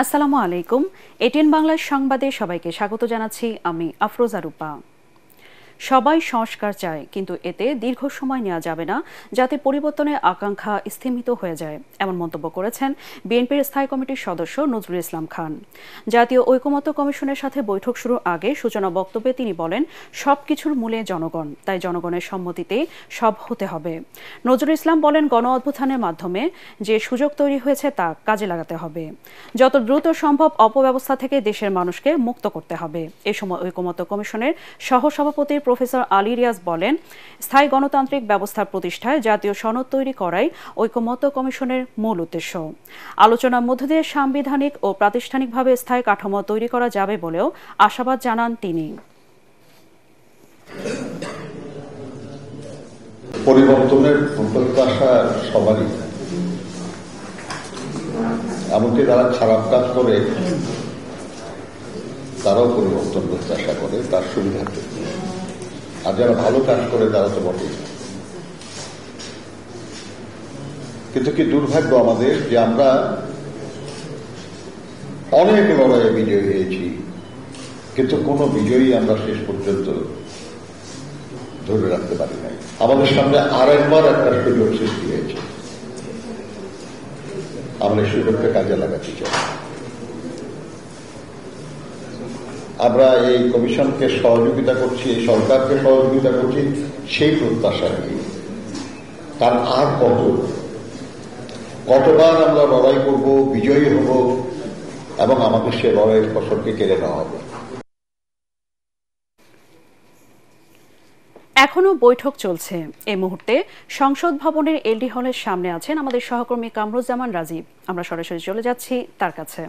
আসসালামু আলাইকুম। এটিএন বাংলার সংবাদে সবাইকে স্বাগত জানাচ্ছি আমি আফরোজা রূপা। সবাই সংস্কার চায়, কিন্তু এতে দীর্ঘ সময় নেওয়া যাবে না, যাতে পরিবর্তনের আকাঙ্ক্ষা স্থিমিত হয়ে যায়, এমন মন্তব্য করেছেন বিএনপির স্থায়ী কমিটির সদস্য নজরুল ইসলাম খান। জাতীয় ঐকমত্য কমিশনের সাথে বৈঠক শুরুর আগে সূচনা বক্তব্যে তিনি বলেন, সবকিছুর মূলে জনগণ, তাই জনগণের সম্মতিতে সব হতে হবে। নজরুল ইসলাম বলেন, গণ অভ্যুত্থানের মাধ্যমে যে সুযোগ তৈরি হয়েছে তা কাজে লাগাতে হবে। যত দ্রুত সম্ভব অপব্যবস্থা থেকে দেশের মানুষকে মুক্ত করতে হবে। এ সময় ঐকমত্য কমিশনের সহসভাপতি প্রফেসর আলী রিয়াজ বলেন, স্থায়ী গণতান্ত্রিক ব্যবস্থার প্রতিষ্ঠায় জাতীয় সনদ তৈরি করাই ঐকমত্য কমিশনের মূল উদ্দেশ্য। আলোচনার মধ্য দিয়ে সাংবিধানিক ও প্রাতিষ্ঠানিকভাবে স্থায়ী কাঠামো তৈরি করা যাবে বলেও আশাবাদ জানান তিনি। পরিবর্তনের প্রত্যাশা সবারই, এমনকি যারা খারাপ কাজ করে তারাও পরিবর্তন প্রত্যাশা করে তার সুবিধার্থে, আর যারা ভালো কাজ করে তারা তো বটেই। কিন্তু কি দুর্ভাগ্য আমাদের যে আমরা অনেক লড়াইয়ে বিজয়ী হয়েছি, কিন্তু কোনো বিজয়ী আমরা শেষ পর্যন্ত ধরে রাখতে পারি নাই। আমাদের সামনে আরেকবার একটা সুযোগ সৃষ্টি হয়েছে, আমরা এই সুযোগটা কাজে লাগাতে চাই। আমরা এই কমিশনকে সহযোগিতা করছি, এই সরকারকে সহযোগিতা করছি সেই প্রত্যাশা নিয়ে। তার আর কতবার আমরা লড়াই করব, বিজয়ী হব এবং আমাদের সে লড়াইয়ের ফসলকে কেড়ে নেওয়া হবে। এখনো বৈঠক চলছে। এই মুহূর্তে সংসদ ভবনের এলডি হলের সামনে আছেন আমাদের সহকর্মী কামরুজ্জামান রাজীব। আমরা সরাসরি চলে যাচ্ছি তার কাছে।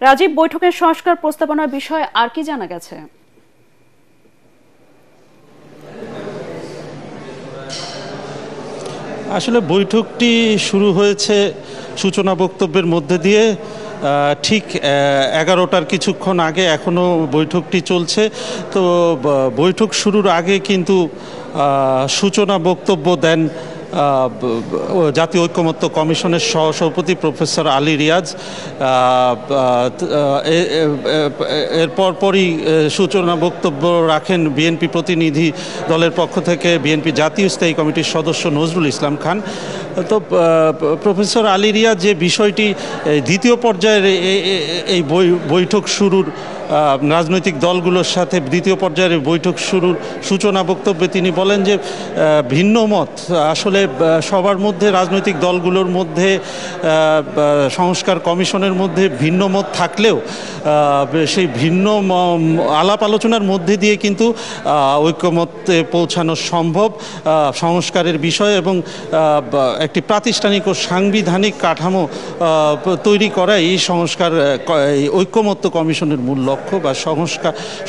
রাজীব, বৈঠকের সংস্কার প্রস্তাবনার বিষয়ে আর কি জানা গেছে? আসলে বৈঠকটি শুরু হয়েছে সূচনা বক্তব্যের মধ্যে দিয়ে, ঠিক 11টার কিছুক্ষণ আগে এখনও বৈঠকটি চলছে। তো বৈঠক শুরুর আগে কিন্তু সূচনা বক্তব্য দেন জাতীয় ঐকমত্য কমিশনের সহসভাপতি প্রফেসর আলী রিয়াজ। এর পরপরই সূচনা বক্তব্য রাখেন বিএনপি প্রতিনিধি দলের পক্ষ থেকে বিএনপি জাতীয় স্থায়ী কমিটির সদস্য নজরুল ইসলাম খান। তো প্রফেসর আলী রিয়াজ যে বিষয়টি দ্বিতীয় পর্যায়ের এই বৈঠক শুরুর রাজনৈতিক দলগুলোর সাথে দ্বিতীয় পর্যায়ের বৈঠক শুরুর সূচনা বক্তব্যে তিনি বলেন যে ভিন্ন মত আসলে সবার মধ্যে, রাজনৈতিক দলগুলোর মধ্যে, সংস্কার কমিশনের মধ্যে ভিন্ন মত থাকলেও সেই ভিন্ন আলাপ আলোচনার মধ্যে দিয়ে কিন্তু ঐকমত্যে পৌঁছানো সম্ভব সংস্কারের বিষয় এবং একটি প্রাতিষ্ঠানিক ও সাংবিধানিক কাঠামো তৈরি করাই এই সংস্কার ঐকমত্য কমিশনের মূল লক্ষ্য। বা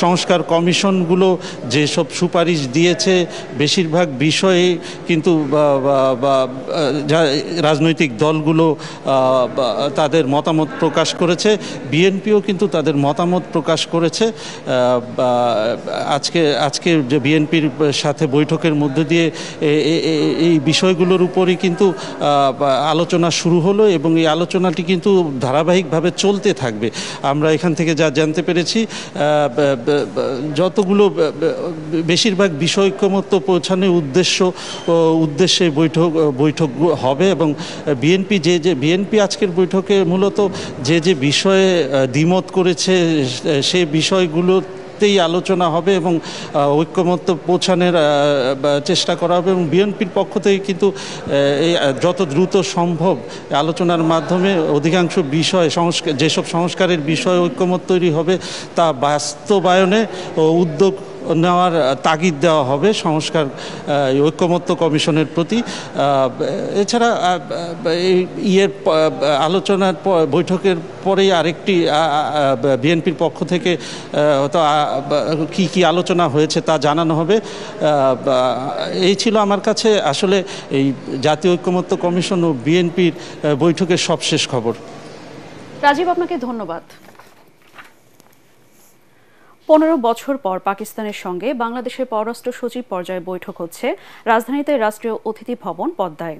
সংস্কার কমিশনগুলো যেসব সুপারিশ দিয়েছে বেশিরভাগ বিষয়ে কিন্তু রাজনৈতিক দলগুলো তাদের মতামত প্রকাশ করেছে, বিএনপিও কিন্তু তাদের মতামত প্রকাশ করেছে। আজকে যে বিএনপির সাথে বৈঠকের মধ্যে দিয়ে এই বিষয়গুলোর উপরই কিন্তু আলোচনা শুরু হলো এবং এই আলোচনাটি কিন্তু ধারাবাহিকভাবে চলতে থাকবে। আমরা এখান থেকে যা জানতে পেরেছি, যতগুলো বেশিরভাগ বিষয় ঐকমত্য পৌঁছানোর উদ্দেশ্যে বৈঠক হবে এবং বিএনপি আজকের বৈঠকে মূলত যে বিষয়ে দ্বিমত করেছে সে বিষয়গুলোতেই আলোচনা হবে এবং ঐকমত্য পৌঁছানোর চেষ্টা করা হবে। এবং বিএনপির পক্ষ থেকে কিন্তু যত দ্রুত সম্ভব আলোচনার মাধ্যমে অধিকাংশ বিষয় যেসব সংস্কারের বিষয়ে ঐকমত্য তৈরি হবে তা বাস্তবায়নে উদ্যোগ নেওয়ার তাগিদ দেওয়া হবে সংস্কার ঐকমত্য কমিশনের প্রতি। এছাড়া আলোচনার বৈঠকের পরেই আরেকটি বিএনপির পক্ষ থেকে কি আলোচনা হয়েছে তা জানানো হবে। এই ছিল আমার কাছে আসলে এই জাতীয় ঐকমত্য কমিশন ও বিএনপির বৈঠকের সবশেষ খবর। রাজীব, আপনাকে ধন্যবাদ। 15 বছর পর পাকিস্তানের সঙ্গে বাংলাদেশের পররাষ্ট্র সচিব পর্যায়ে বৈঠক হচ্ছে রাজধানীতে রাষ্ট্রীয় অতিথি ভবন পদ্মায়।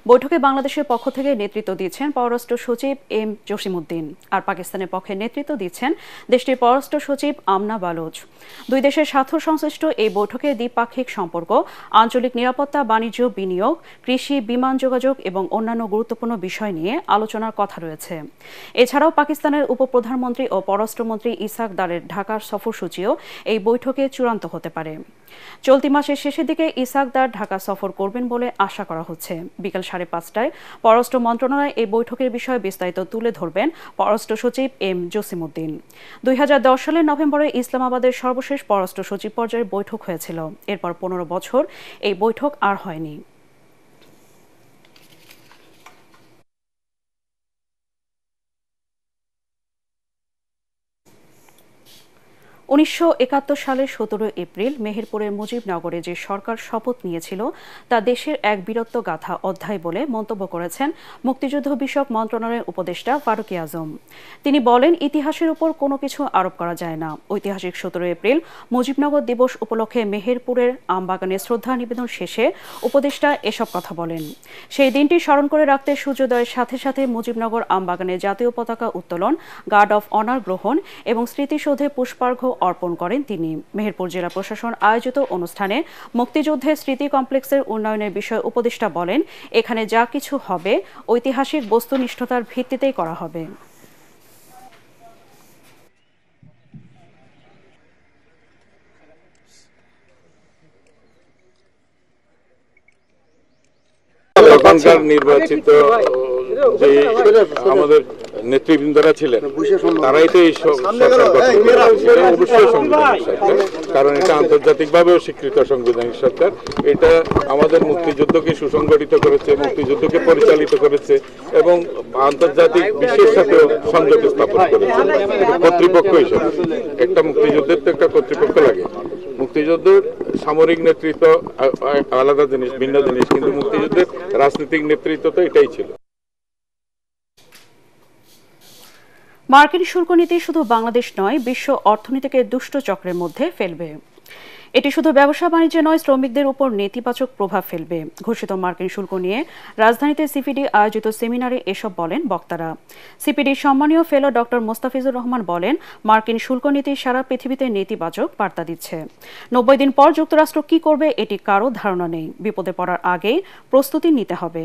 বৈঠকে বাংলাদেশের পক্ষ থেকে নেতৃত্ব দিচ্ছেন পররাষ্ট্র সচিব এম জসিমউদ্দিন, আর পাকিস্তানের পক্ষে নেতৃত্ব দিচ্ছেন দেশটির পররাষ্ট্র সচিব আমনা বালোচ। দুই দেশের স্বার্থ সংশ্লিষ্ট এই বৈঠকে দ্বিপাক্ষিক সম্পর্ক, আঞ্চলিক নিরাপত্তা, বাণিজ্য, বিনিয়োগ, কৃষি, বিমান যোগাযোগ এবং অন্যান্য গুরুত্বপূর্ণ বিষয় নিয়ে আলোচনার কথা রয়েছে। এছাড়াও পাকিস্তানের উপপ্রধানমন্ত্রী ও পররাষ্ট্রমন্ত্রী ইসাক দারের ঢাকার সফরসূচিও এই বৈঠকে চূড়ান্ত হতে পারে। চলতি মাসের শেষের দিকে ইসাক দার ঢাকা সফর করবেন বলে আশা করা হচ্ছে। বিকেল 5:30টায় পররাষ্ট্র মন্ত্রণালয় এই বৈঠকের বিষয়ে বিস্তারিত তুলে ধরবেন পররাষ্ট্র সচিব এম জসিমউদ্দিন। 2010 সালের নভেম্বরে ইসলামাবাদের সর্বশেষ পররাষ্ট্র সচিব পর্যায়ের বৈঠক হয়েছিল। এরপর 15 বছর এই বৈঠক আর হয়নি। 1971 সালের 17 এপ্রিল মেহেরপুরের মুজিবনগরে যে সরকার শপথ নিয়েছিল তা দেশের এক বীরত্ব গাথা অধ্যায় বলে মন্তব্য করেছেন মুক্তিযুদ্ধ বিষয়ক মন্ত্রণালয়ের উপদেষ্টা ফারুক আজম। তিনি বলেন, ইতিহাসের উপর কোনো কিছু আরোপ করা যায় না। ঐতিহাসিক 17 এপ্রিল মুজিবনগর দিবস উপলক্ষে মেহেরপুরের আমবাগানে শ্রদ্ধা নিবেদন শেষে উপদেষ্টা এসব কথা বলেন। সেই দিনটি স্মরণ করে রাখতে সূর্যোদয়ের সাথে সাথে মুজিবনগর আমবাগানে জাতীয় পতাকা উত্তোলন, গার্ড অফ অনার গ্রহণ এবং স্মৃতিসৌধে পুষ্পার্ঘ্য অর্পণ করেন তিনি। মেহেরপুর জেলা প্রশাসন আয়োজিত অনুষ্ঠানে মুক্তিযুদ্ধের স্মৃতি কমপ্লেক্সের উন্নয়নের বিষয়ে উপদেষ্টা বলেন, এখানে যা কিছু হবে ঐতিহাসিক বস্তুনিষ্ঠতার ভিত্তিতেই করা হবে। এখনকার নির্বাচিত যে আমাদের নেতৃবৃন্দরা ছিলেন তারাই তো এই সরকার গঠন করেছে, অবশ্যই সাংবিধানিক সরকার, কারণ এটা আন্তর্জাতিকভাবেও স্বীকৃত সাংবিধানিক সরকার। এটা আমাদের মুক্তিযুদ্ধকে সুসংগঠিত করেছে, মুক্তিযুদ্ধকে পরিচালিত করেছে এবং আন্তর্জাতিক বিশ্বের সাথেও সংযোগ স্থাপন করেছে কর্তৃপক্ষ হিসেবে। একটা মুক্তিযুদ্ধের তো একটা কর্তৃপক্ষ লাগে। মুক্তিযুদ্ধের সামরিক নেতৃত্ব আলাদা জিনিস, ভিন্ন জিনিস, কিন্তু মুক্তিযুদ্ধের রাজনৈতিক নেতৃত্ব তো এটাই ছিল। মার্কিন শুল্ক নীতি শুধু বাংলাদেশ নয়, বিশ্ব অর্থনীতিকে দুষ্ট চক্রের মধ্যে ফেলবে। এটি শুধু ব্যবসা বাণিজ্যে নয়, শ্রমিকদের উপর নেতিবাচক প্রভাব ফেলবে। ঘোষিত মার্কিন শুল্ক নিয়ে রাজধানীতে সিপিডি আয়োজিত সেমিনারে এসব বলেন বক্তারা। সিপিডির সম্মানীয় ফেলো ডক্টর মোস্তাফিজুর রহমান বলেন, মার্কিন শুল্ক নীতি সারা পৃথিবীতে নেতিবাচক বার্তা দিচ্ছে। 90 দিন পর যুক্তরাষ্ট্র কি করবে এটি কারো ধারণা নেই। বিপদে পড়ার আগেই প্রস্তুতি নিতে হবে।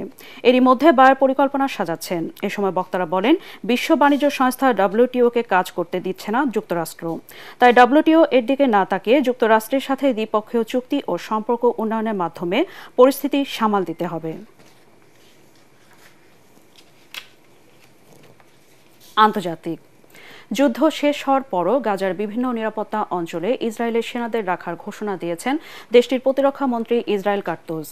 এরই মধ্যে বায়ার পরিকল্পনা সাজাচ্ছেন। এ সময় বক্তারা বলেন, বিশ্ব বাণিজ্য সংস্থা WTO-কে কাজ করতে দিচ্ছে না যুক্তরাষ্ট্র। তাই WTO এর দিকে না তাকিয়ে যুক্তরাষ্ট্রের সাথে দ্বিপক্ষীয় চুক্তি ও সম্পর্ক উন্নয়নের মাধ্যমে পরিস্থিতি সামাল দিতে হবে। আন্তর্জাতিক যুদ্ধ শেষ হওয়ার পরও গাজার বিভিন্ন নিরাপত্তা অঞ্চলে ইসরায়েলের সেনাদের রাখার ঘোষণা দিয়েছেন দেশটির প্রতিরক্ষা মন্ত্রী ইসরায়েল কাটতুজ।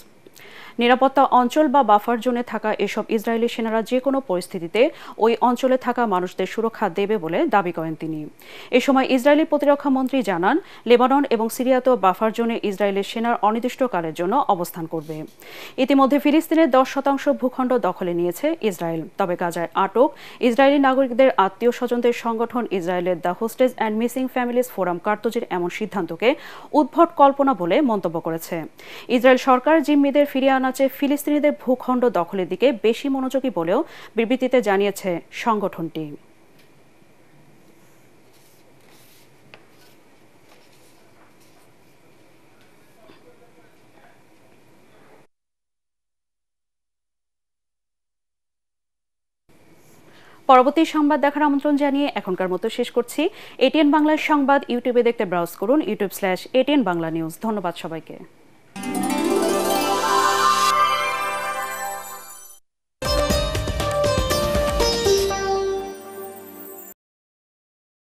নিরাপত্তা অঞ্চল বা বাফার জোনে থাকা এসব ইসরায়েলি সেনারা যে কোনো পরিস্থিতিতে ওই অঞ্চলে থাকা মানুষদের সুরক্ষা দেবে বলে দাবি করেন তিনি। এ সময় ইসরায়েলি প্রতিরক্ষা মন্ত্রী জানান, লেবানন এবং সিরিয়াতেও বাফার জোনে ইসরায়েলের সেনার অনির্দিষ্টকালের জন্য অবস্থান করবে। ইতিমধ্যে ফিলিস্তিনের 10% ভূখণ্ড দখলে নিয়েছে ইসরায়েল। তবে গাজায় আটক ইসরায়েলি নাগরিকদের আত্মীয় স্বজনদের সংগঠন ইসরায়েলের the hostage and missing families forum কার্তুজের এমন সিদ্ধান্তকে উদ্ভট কল্পনা বলে মন্তব্য করেছে। ইসরায়েল সরকার জিম্মিদের ফিরিয়ে আনাচে ফিলিস্তিনিদের ভূখণ্ড দখলের দিকে বেশি মনোযোগী বলেও বিবৃতিতে জানিয়েছে সংগঠনটি। পরবর্তী সংবাদ দেখার আমন্ত্রণ জানিয়ে এখনকার মতো শেষ করছি। এটিএন বাংলার সংবাদ ইউটিউবে দেখতে ব্রাউজ করুন youtube/ATN বাংলা নিউজ। ধন্যবাদ সবাইকে।